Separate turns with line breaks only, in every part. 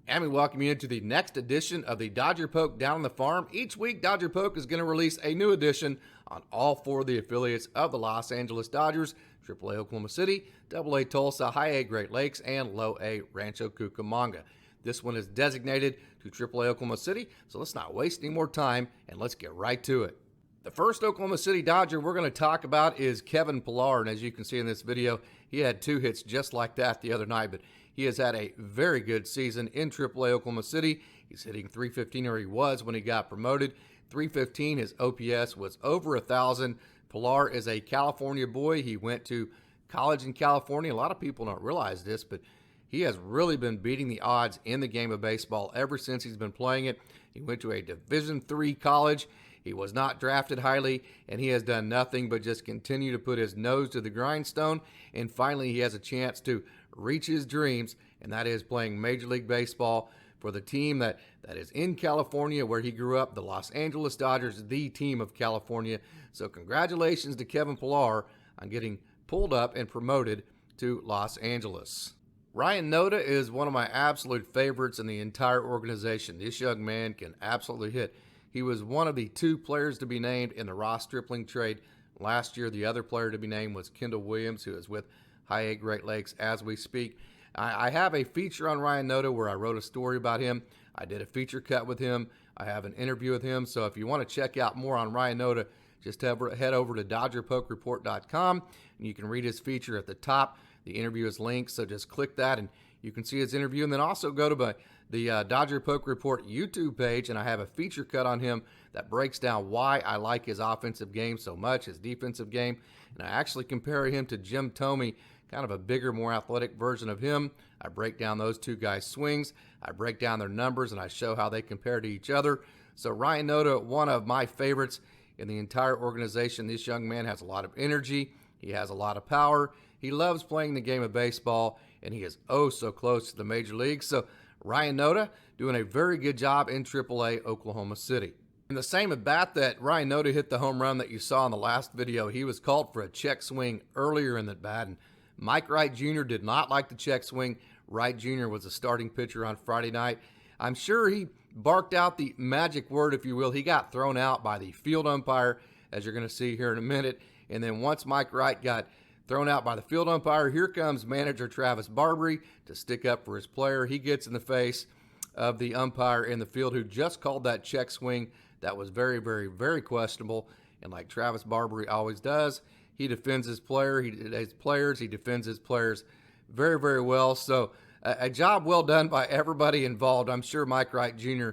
And we welcome you into the next edition of the Dodger Poke Down on the Farm. Each week, Dodger Poke is going to release a new edition on all four of the affiliates of the Los Angeles Dodgers: AAA Oklahoma City, AA Tulsa, High A Great Lakes, and Low A Rancho Cucamonga. This one is designated to AAA Oklahoma City, so let's not waste any more time and let's get right to it. The first Oklahoma City Dodger we're going to talk about is Kevin Palar, and as you can see in this video, he had 2 hits just like that the other night, but he has had a very good season in AAA Oklahoma City. He's hitting .315, or he was when he got promoted. .315, his OPS was over 1,000. Palar is a California boy. He went to college in California. A lot of people don't realize this, but he has really been beating the odds in the game of baseball ever since he's been playing it. He went to a Division III college. He was not drafted highly, and he has done nothing but just continue to put his nose to the grindstone, and finally he has a chance to reach his dreams, and that is playing Major League Baseball for the team that is in California where he grew up, the Los Angeles Dodgers, the team of California. So congratulations to Kevin Palar on getting pulled up and promoted to Los Angeles. Ryan Nota is one of my absolute favorites in the entire organization. This young man can absolutely hit. He was one of the 2 players to be named in the Ross Stripling trade last year. The other player to be named was Kendall Williams, who is with High A Great Lakes as we speak. I have a feature on Ryan Nota where I wrote a story about him. I did a feature cut with him. I have an interview with him. So if you want to check out more on Ryan Nota, just head over to DodgerPokeReport.com, and you can read his feature at the top. The interview is linked, so just click that and you can see his interview. And then also go to the Dodger Poke Report YouTube page, and I have a feature cut on him that breaks down why I like his offensive game so much, his defensive game. And I actually compare him to Jim Thome, kind of a bigger, more athletic version of him. I break down those 2 guys' swings. I break down their numbers, and I show how they compare to each other. So Ryan Nota, one of my favorites in the entire organization. This young man has a lot of energy. He has a lot of power. He loves playing the game of baseball, and he is oh so close to the major leagues. So Ryan Nota doing a very good job in AAA Oklahoma City. In the same at bat that Ryan Nota hit the home run that you saw in the last video, he was called for a check swing earlier in the bat, and Mike Wright Jr. did not like the check swing. Wright Jr. was a starting pitcher on Friday night. I'm sure he barked out the magic word, if you will. He got thrown out by the field umpire, as you're going to see here in a minute. And then once Mike Wright got thrown out by the field umpire, here comes manager Travis Barbary to stick up for his player. He gets in the face of the umpire in the field who just called that check swing. That was very, very, very questionable. And like Travis Barbary always does, he defends his player. He defends his players very, very well. So a job well done by everybody involved. I'm sure Mike Wright Jr.,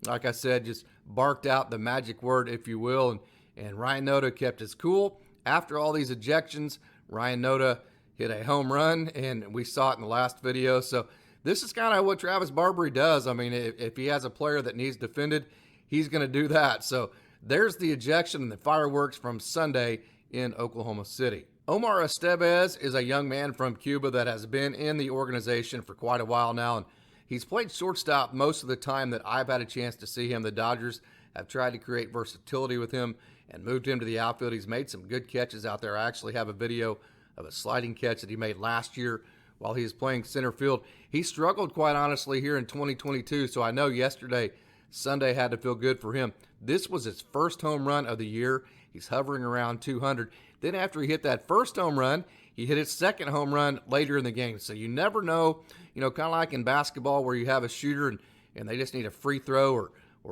like I said, just barked out the magic word, if you will. And Ryan Nota kept his cool. After all these ejections, Ryan Nota hit a home run, and we saw it in the last video. So this is kind of what Travis Barbary does. I mean, if he has a player that needs defended, he's going to do that. So there's the ejection and the fireworks from Sunday in Oklahoma City. Omar Estevez is a young man from Cuba that has been in the organization for quite a while now, and he's played shortstop most of the time that I've had a chance to see him. The Dodgers have tried to create versatility with him and moved him to the outfield. He's made some good catches out there. I actually have a video of a sliding catch that he made last year while he was playing center field. He struggled, quite honestly, here in 2022, so I know Sunday had to feel good for him. This was his first home run of the year. He's hovering around 200. Then after he hit that first home run, he hit his second home run later in the game. So you never know, kind of like in basketball where you have a shooter and they just need a free throw or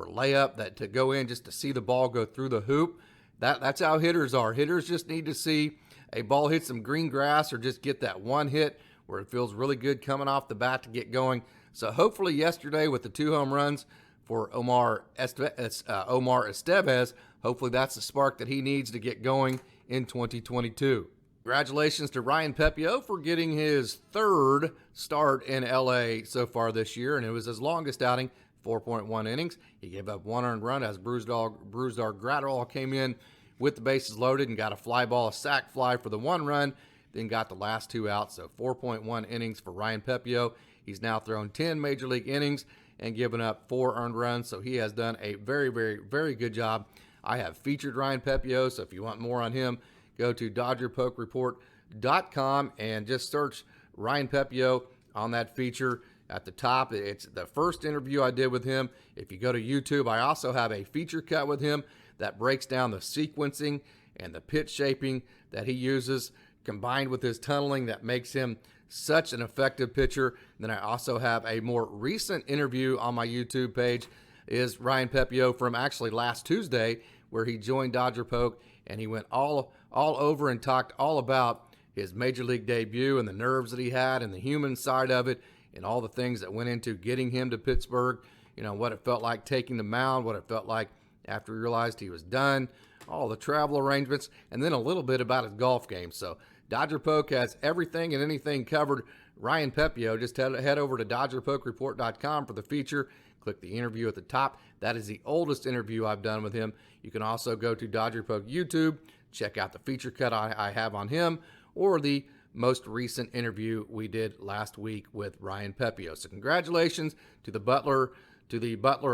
layup to go in just to see the ball go through the hoop. That's how hitters are. Hitters just need to see a ball hit some green grass or just get that one hit where it feels really good coming off the bat to get going. So hopefully yesterday with the 2 home runs for Omar Estevez, hopefully that's the spark that he needs to get going in 2022. Congratulations to Ryan Pepiot for getting his 3rd start in LA so far this year, and it was his longest outing, 4.1 innings. He gave up 1 earned run as Brusdar Graterol came in with the bases loaded and got a fly ball, a sac fly for the 1 run, then got the last 2 outs. So 4.1 innings for Ryan Pepiot. He's now thrown 10 major league innings and given up 4 earned runs. So he has done a very, very, very good job. I have featured Ryan Pepiot, so if you want more on him, go to DodgerPokeReport.com and just search Ryan Pepiot on that feature. at the top. It's the first interview I did with him. If you go to YouTube, I also have a feature cut with him that breaks down the sequencing and the pitch shaping that he uses, combined with his tunneling, that makes him such an effective pitcher. And then I also have a more recent interview on my YouTube page, is Ryan Pepiot from actually last Tuesday, where he joined Dodger Poke, and he went all over and talked all about his major league debut and the nerves that he had and the human side of it and all the things that went into getting him to Pittsburgh, what it felt like taking the mound, what it felt like after he realized he was done, all the travel arrangements, and then a little bit about his golf game. So Dodger Poke has everything and anything covered. Ryan Pepiot, just head over to DodgerPokeReport.com for the feature. Click the interview at the top. That is the oldest interview I've done with him. You can also go to Dodger Poke YouTube, check out the feature cut I have on him, or the most recent interview we did last week with Ryan Pepiot. So congratulations to the Butler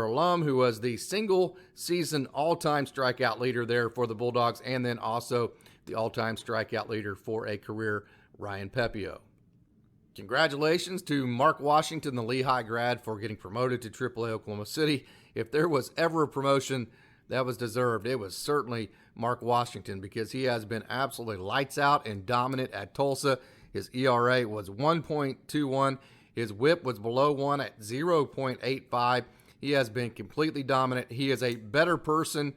alum, who was the single season all-time strikeout leader there for the Bulldogs, and then also the all-time strikeout leader for a career, Ryan Pepiot. Congratulations to Mark Washington, the Lehigh grad, for getting promoted to AAA Oklahoma City. If there was ever a promotion that was deserved, it was certainly Mark Washington, because he has been absolutely lights out and dominant at Tulsa. His ERA was 1.21. His whip was below 1 at 0.85. He has been completely dominant. He is a better person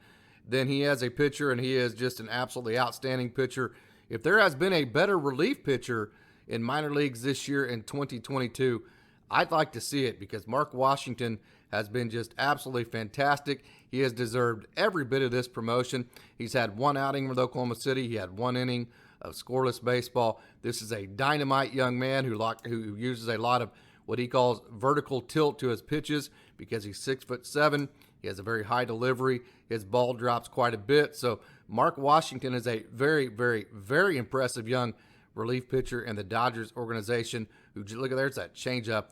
than he is a pitcher, and he is just an absolutely outstanding pitcher. If there has been a better relief pitcher in minor leagues this year in 2022, I'd like to see it, because Mark Washington has been just absolutely fantastic. He has deserved every bit of this promotion. He's had one outing with Oklahoma City. He had one inning of scoreless baseball. This is a dynamite young man who uses a lot of what he calls vertical tilt to his pitches, because he's 6'7". He has a very high delivery. His ball drops quite a bit. So Mark Washington is a very, very, very impressive young relief pitcher in the Dodgers organization. Look at there's that changeup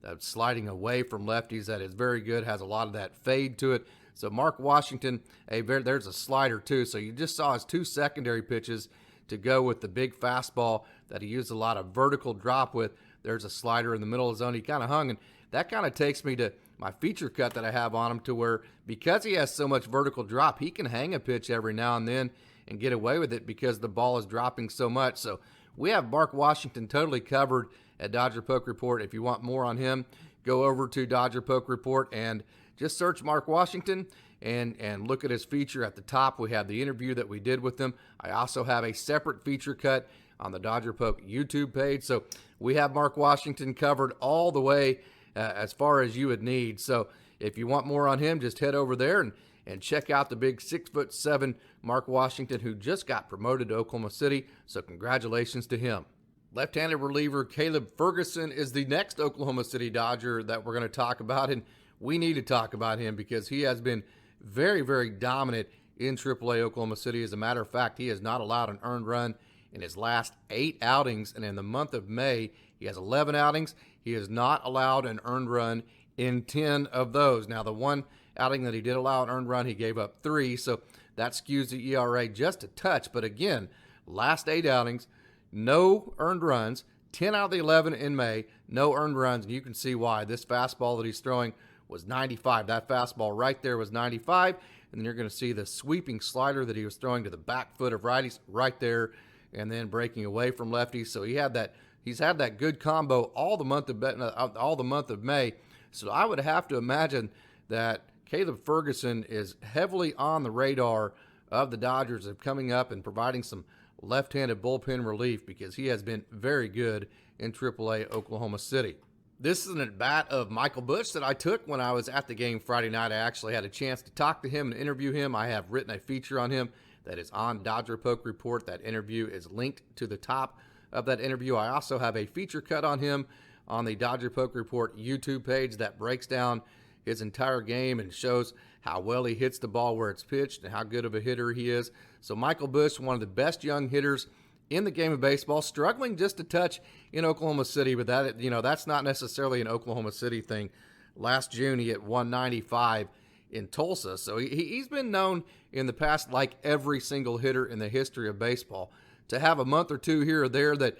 that's sliding away from lefties that is very good, has a lot of that fade to it. So Mark Washington, there's a slider too. So you just saw his two secondary pitches to go with the big fastball that he used a lot of vertical drop with. There's a slider in the middle of the zone. He kind of hung, and that kind of takes me to my feature cut that I have on him, to where, because he has so much vertical drop, he can hang a pitch every now and then and get away with it because the ball is dropping so much. So we have Mark Washington totally covered at Dodger Poke Report. If you want more on him, go over to Dodger Poke Report and just search Mark Washington and look at his feature at the top. We have the interview that we did with him. I also have a separate feature cut on the Dodger Poke YouTube page. So we have Mark Washington covered all the way as far as you would need. So if you want more on him, just head over there and check out the big 6'7" Mark Washington, who just got promoted to Oklahoma City. So congratulations to him. Left-handed reliever Caleb Ferguson is the next Oklahoma City Dodger that we're going to talk about, and we need to talk about him because he has been very, very dominant in AAA Oklahoma City. As a matter of fact, he has not allowed an earned run in his last 8 outings, and in the month of May, he has 11 outings. He has not allowed an earned run in 10 of those. Now, the one outing that he did allow an earned run, he gave up 3, so that skews the ERA just a touch. But again, last 8 outings, no earned runs, 10 out of the 11 in May, no earned runs, and you can see why. This fastball that he's throwing was 95. That fastball right there was 95, and then you're going to see the sweeping slider that he was throwing to the back foot of righties right there, and then breaking away from lefties. So he's had that good combo all the month of May. So I would have to imagine that Caleb Ferguson is heavily on the radar of the Dodgers of coming up and providing some left-handed bullpen relief, because he has been very good in AAA Oklahoma City. This is an at-bat of Michael Busch that I took when I was at the game Friday night. I actually had a chance to talk to him and interview him. I have written a feature on him that is on Dodger Poke Report. That interview is linked to the top of that interview. I also have a feature cut on him on the Dodger Poke Report YouTube page that breaks down his entire game and shows how well he hits the ball where it's pitched and how good of a hitter he is. So Michael Busch, one of the best young hitters in the game of baseball, struggling just a touch in Oklahoma City, but that's not necessarily an Oklahoma City thing. Last June, he hit 195 in Tulsa. So he's been known in the past, like every single hitter in the history of baseball, to have a month or two here or there that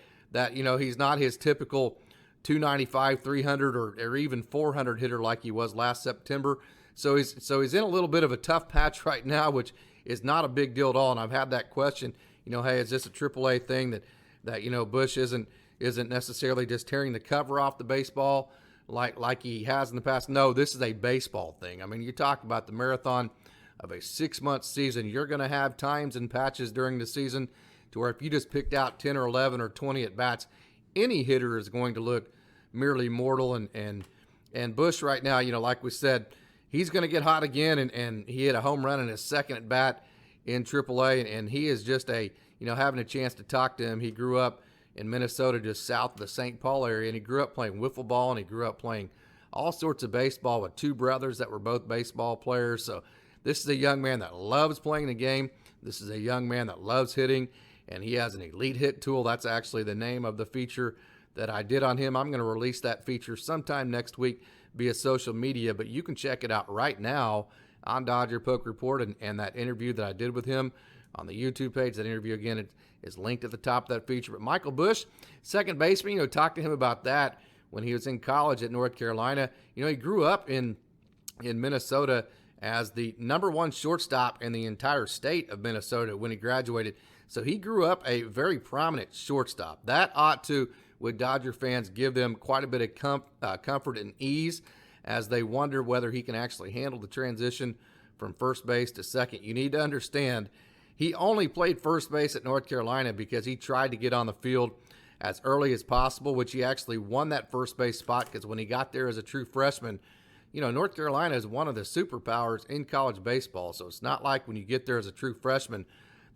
he's not his typical 295, 300, or even 400 hitter like he was last September. So he's in a little bit of a tough patch right now, which is not a big deal at all. And I've had that question, hey, is this a AAA thing that Bush isn't necessarily just tearing the cover off the baseball like he has in the past? No, this is a baseball thing. I mean, you talk about the marathon of a 6-month season. You're going to have times and patches during the season to where if you just picked out 10 or 11 or 20 at bats, any hitter is going to look merely mortal. And Bush right now, like we said, he's going to get hot again, and he hit a home run in his second at bat in AAA, and he is just having a chance to talk to him. He grew up in Minnesota, just south of the St. Paul area, and he grew up playing wiffle ball, and he grew up playing all sorts of baseball with two brothers that were both baseball players. So this is a young man that loves playing the game. This is a young man that loves hitting, and he has an elite hit tool. That's actually the name of the feature that I did on him. I'm going to release that feature sometime next week via social media, but you can check it out right now on Dodger Poke Report and that interview that I did with him on the YouTube page. That interview, again, is linked at the top of that feature. But Michael Bush, second baseman, talked to him about that when he was in college at North Carolina. He grew up in Minnesota as the number one shortstop in the entire state of Minnesota when he graduated. So he grew up a very prominent shortstop. That ought to, with Dodger fans, give them quite a bit of comfort and ease as they wonder whether he can actually handle the transition from first base to second. You need to understand, he only played first base at North Carolina because he tried to get on the field as early as possible, which he actually won that first base spot because when he got there as a true freshman, North Carolina is one of the superpowers in college baseball. So it's not like when you get there as a true freshman,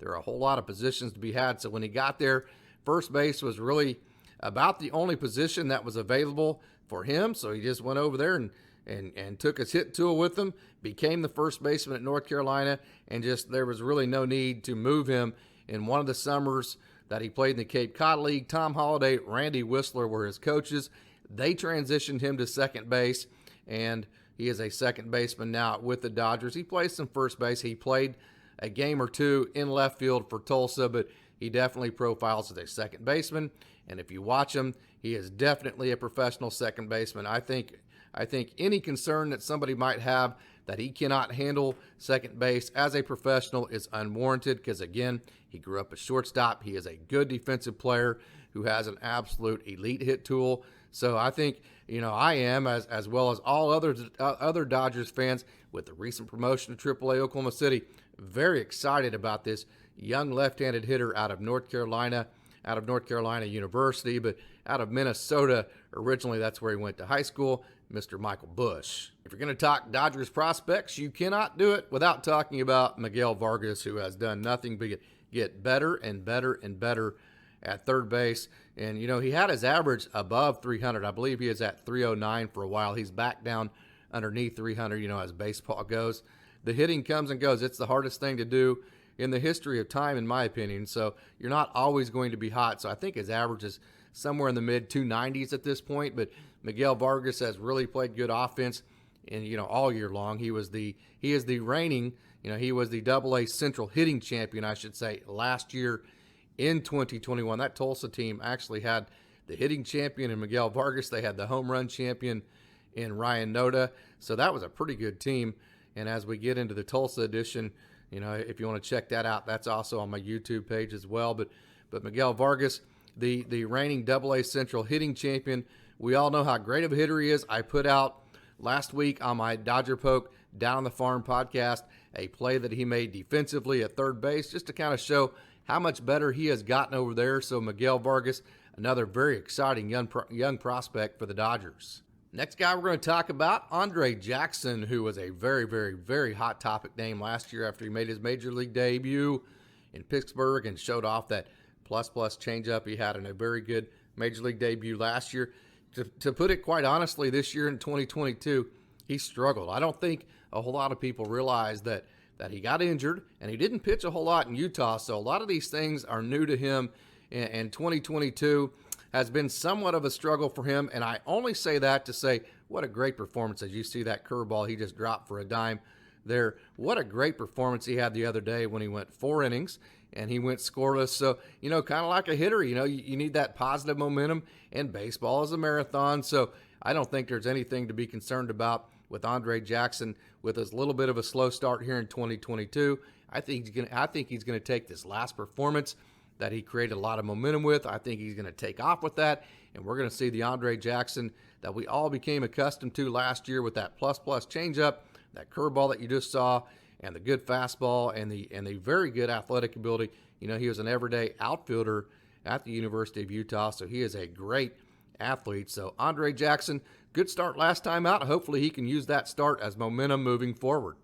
there are a whole lot of positions to be had. So when he got there, first base was really about the only position that was available for him. So he just went over there and took his hit tool with him, became the first baseman at North Carolina, and just there was really no need to move him. In one of the summers that he played in the Cape Cod League, Tom Holliday, Randy Whistler were his coaches. They transitioned him to second base, and he is a second baseman now with the Dodgers. He plays some first base. He played a game or two in left field for Tulsa, but he definitely profiles as a second baseman. And if you watch him, he is definitely a professional second baseman. I think any concern that somebody might have that he cannot handle second base as a professional is unwarranted because, again, he grew up a shortstop. He is a good defensive player who has an absolute elite hit tool. So I think, I am, as well as all other Dodgers fans, with the recent promotion to AAA Oklahoma City, very excited about this young left-handed hitter out of North Carolina University, but out of Minnesota originally. That's where he went to high school, Mr. Michael Bush. If you're going to talk Dodgers prospects, you cannot do it without talking about Miguel Vargas, who has done nothing but get better and better and better at third base. And, he had his average above 300. I believe he is at 309 for a while. He's back down underneath 300, as baseball goes. The hitting comes and goes. It's the hardest thing to do in the history of time, in my opinion. So you're not always going to be hot. So I think his average is somewhere in the mid 290s at this point. But Miguel Vargas has really played good offense and all year long. He is the reigning, he was the AA Central hitting champion, I should say, last year in 2021. That Tulsa team actually had the hitting champion in Miguel Vargas. They had the home run champion in Ryan Nota. So that was a pretty good team. And as we get into the Tulsa edition, if you want to check that out, that's also on my YouTube page as well. But Miguel Vargas, the reigning AA Central hitting champion, we all know how great of a hitter he is. I put out last week on my Dodger Poke Down on the Farm podcast a play that he made defensively at third base just to kind of show how much better he has gotten over there. So Miguel Vargas, another very exciting young prospect for the Dodgers. Next guy we're going to talk about, Andre Jackson, who was a very, very, very hot topic name last year after he made his major league debut in Pittsburgh and showed off that plus changeup he had in a very good major league debut last year. To put it quite honestly, this year in 2022, he struggled. I don't think a whole lot of people realize that he got injured and he didn't pitch a whole lot in Utah. So a lot of these things are new to him, and 2022 has been somewhat of a struggle for him. And I only say that to say what a great performance as you see that curveball he just dropped for a dime there. What a great performance he had the other day when he went 4 innings and he went scoreless. So, kind of like a hitter, you need that positive momentum, and baseball is a marathon. So I don't think there's anything to be concerned about with Andre Jackson with his little bit of a slow start here in 2022. I think he's going to take this last performance that he created a lot of momentum with. I think he's going to take off with that, and we're going to see the Andre Jackson that we all became accustomed to last year with that plus changeup, that curveball that you just saw, and the good fastball, and the very good athletic ability. He was an everyday outfielder at the University of Utah, so he is a great athlete. So Andre Jackson, good start last time out. Hopefully he can use that start as momentum moving forward.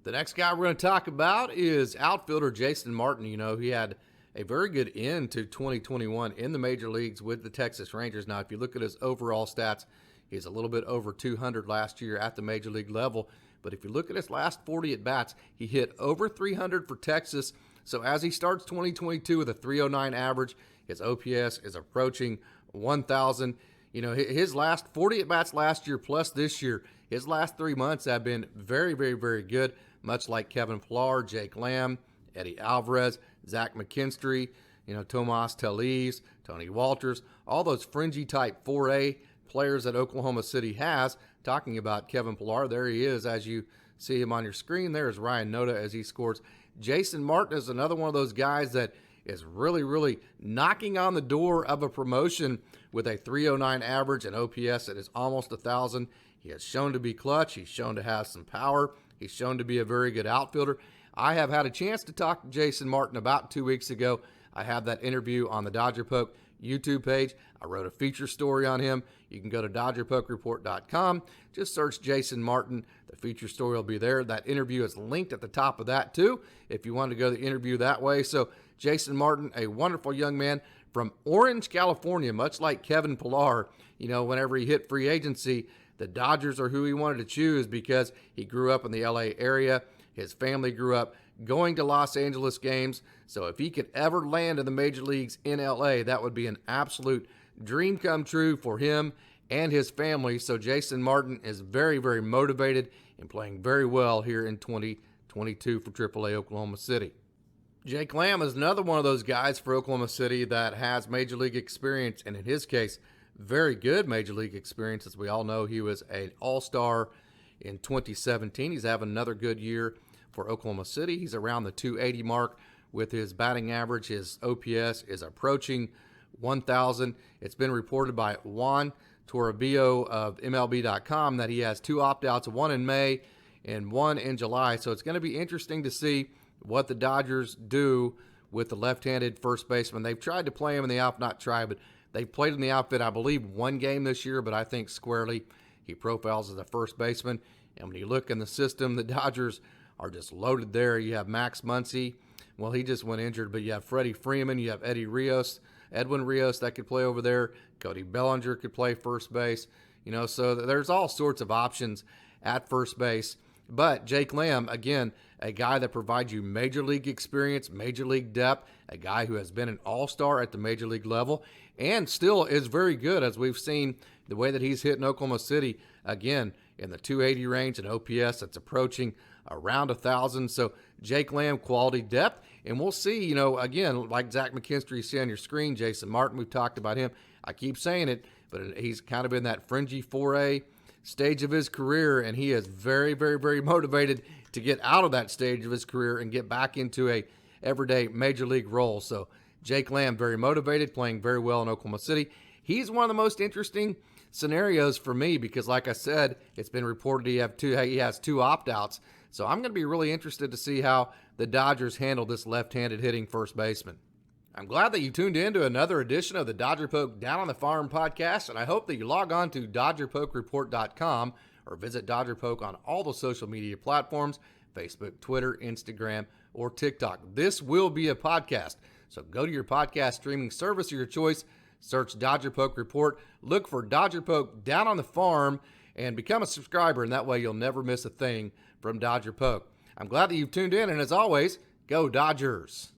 The next guy we're going to talk about is outfielder Jason Martin. He had a very good end to 2021 in the major leagues with the Texas Rangers. Now, if you look at his overall stats, he's a little bit over 200 last year at the major league level. But if you look at his last 40 at-bats, he hit over 300 for Texas. So as he starts 2022 with a 309 average, his OPS is approaching 1,000. His last 40 at-bats last year plus this year, his last 3 months have been very, very, very good, much like Kevin Palar, Jake Lamb, Eddie Alvarez, Zach McKinstry, Tomas Tellez, Tony Walters, all those fringy type 4A players that Oklahoma City has. Talking about Kevin Palar, there he is as you see him on your screen. There's Ryan Nota as he scores. Jason Martin is another one of those guys that is really, really knocking on the door of a promotion with a 309 average and OPS that is almost 1,000. He has shown to be clutch. He's shown to have some power. He's shown to be a very good outfielder. I have had a chance to talk to Jason Martin about 2 weeks ago. I have that interview on the Dodger Poke YouTube page. I wrote a feature story on him. You can go to DodgerPokeReport.com. Just search Jason Martin. The feature story will be there. That interview is linked at the top of that too, if you want to go to the interview that way. So Jason Martin, a wonderful young man from Orange, California, much like Kevin Palar. Whenever he hit free agency, the Dodgers are who he wanted to choose because he grew up in the LA area. His family grew up going to Los Angeles games. So if he could ever land in the major leagues in LA, that would be an absolute dream come true for him and his family. So Jason Martin is very, very motivated and playing very well here in 2022 for AAA Oklahoma City. Jake Lamb is another one of those guys for Oklahoma City that has major league experience, and in his case, very good major league experience. As we all know, he was an all-star in 2017. He's having another good year for Oklahoma City. He's around the 280 mark with his batting average. His OPS is approaching 1,000. It's been reported by Juan Toribio of MLB.com that he has 2 opt-outs, 1 in May and 1 in July. So it's going to be interesting to see what the Dodgers do with the left-handed first baseman. They've tried to play him in the outfit, not try, but they've played in the outfit, I believe, 1 game this year, but I think squarely he profiles as a first baseman. And when you look in the system, the Dodgers are just loaded there. You have Max Muncy. Well, he just went injured, but you have Freddie Freeman. You have Edwin Rios that could play over there. Cody Bellinger could play first base. So there's all sorts of options at first base. But Jake Lamb, again, a guy that provides you major league experience, major league depth, a guy who has been an all-star at the major league level and still is very good, as we've seen the way that he's hit in Oklahoma City, again, in the 280 range and OPS that's approaching around 1,000. So Jake Lamb, quality depth. And we'll see, again, like Zach McKinstry you see on your screen, Jason Martin, we've talked about him. I keep saying it, but he's kind of in that fringy 4A stage of his career, and he is very, very, very motivated to get out of that stage of his career and get back into a everyday major league role. So Jake Lamb, very motivated, playing very well in Oklahoma City. He's one of the most interesting scenarios for me because, like I said, it's been reported he has 2 opt-outs. So I'm going to be really interested to see how the Dodgers handle this left-handed hitting first baseman. I'm glad that you tuned in to another edition of the Dodger Poke Down on the Farm podcast, and I hope that you log on to DodgerPokeReport.com or visit Dodger Poke on all the social media platforms, Facebook, Twitter, Instagram, or TikTok. This will be a podcast, so go to your podcast streaming service of your choice, search Dodger Poke Report, look for Dodger Poke Down on the Farm, and become a subscriber, and that way you'll never miss a thing from Dodger Poke. I'm glad that you've tuned in, and as always, go Dodgers!